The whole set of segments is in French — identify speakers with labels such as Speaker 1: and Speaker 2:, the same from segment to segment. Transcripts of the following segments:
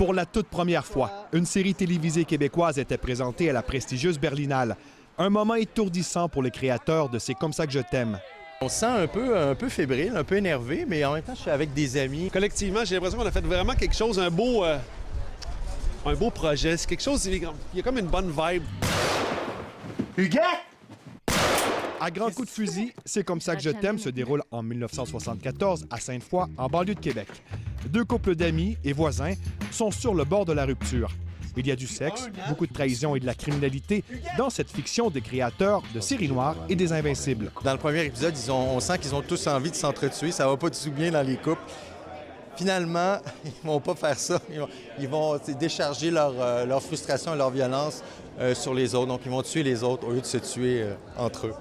Speaker 1: Pour la toute première fois, une série télévisée québécoise était présentée à la prestigieuse Berlinale. Un moment étourdissant pour les créateurs de C'est comme ça que je t'aime.
Speaker 2: On se sent un peu fébrile, un peu énervé, mais en même temps, je suis avec des amis.
Speaker 3: Collectivement, j'ai l'impression qu'on a fait vraiment quelque chose, un beau projet. C'est quelque chose, il y a comme une bonne vibe.
Speaker 4: Huguette!
Speaker 1: À grands coups de fusil, C'est comme ça que je t'aime se déroule en 1974 à Sainte-Foy, en banlieue de Québec. Deux couples d'amis et voisins sont sur le bord de la rupture. Il y a du sexe, beaucoup de trahison et de la criminalité dans cette fiction des créateurs de Séries noires et des Invincibles.
Speaker 2: Dans le premier épisode, on sent qu'ils ont tous envie de s'entretuer. Ça va pas du tout bien dans les couples. Finalement, ils vont pas faire ça. Ils vont décharger leur frustration et leur violence sur les autres. Donc, ils vont tuer les autres au lieu de se tuer entre eux.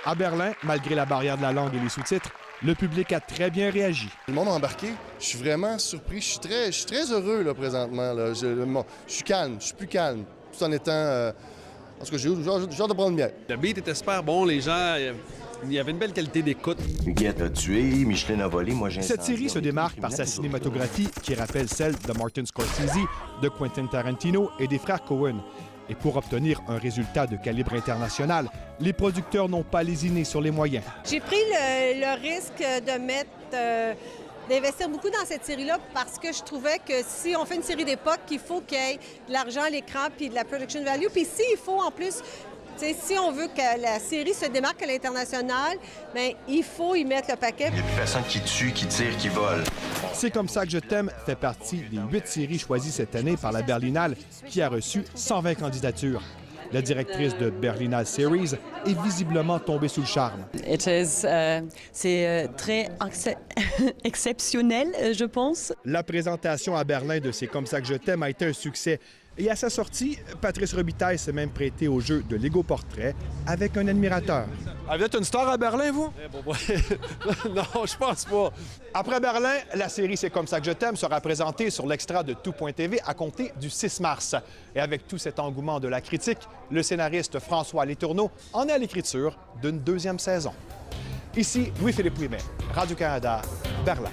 Speaker 1: À Berlin, malgré la barrière de la langue et les sous-titres, le public a très bien réagi.
Speaker 4: Le monde a embarqué. Je suis vraiment surpris. Je suis très heureux là, présentement. Là. Je suis calme. Je suis plus calme. Tout en étant... En tout cas, j'ai eu genre de prendre bien.
Speaker 3: Le beat était super bon, les gens... Il y avait une belle qualité d'écoute.
Speaker 5: Huguette a tué, Micheline a volé, moi j'ai...
Speaker 1: Cette série se démarque par sa cinématographie qui rappelle celle de Martin Scorsese, de Quentin Tarantino et des frères Coen. Et pour obtenir un résultat de calibre international, les producteurs n'ont pas lésiné sur les moyens.
Speaker 6: J'ai pris le risque d'investir beaucoup dans cette série-là parce que je trouvais que si on fait une série d'époque, il faut qu'il y ait de l'argent à l'écran puis de la production value. Puis il faut en plus... si on veut que la série se démarque à l'international, bien, il faut y mettre le paquet.
Speaker 5: Il n'y a plus personne qui tue, qui tire, qui vole.
Speaker 1: C'est comme ça que je t'aime fait partie des 8 séries choisies cette année par la Berlinale qui a reçu 120 candidatures. La directrice de Berlinale Series est visiblement tombée sous le charme.
Speaker 7: C'est très exceptionnel, je pense.
Speaker 1: La présentation à Berlin de C'est comme ça que je t'aime a été un succès. Et à sa sortie, Patrice Robitaille s'est même prêté au jeu de Lego Portrait avec un admirateur.
Speaker 3: Ah, vous êtes une star à Berlin, vous? Non, je pense pas.
Speaker 1: Après Berlin, la série C'est comme ça que je t'aime sera présentée sur l'extra de Tout.tv à compter du 6 mars. Et avec tout cet engouement de la critique, le scénariste François Letourneau en est à l'écriture d'une 2e saison. Ici, Louis-Philippe Ouimet, Radio-Canada, Berlin.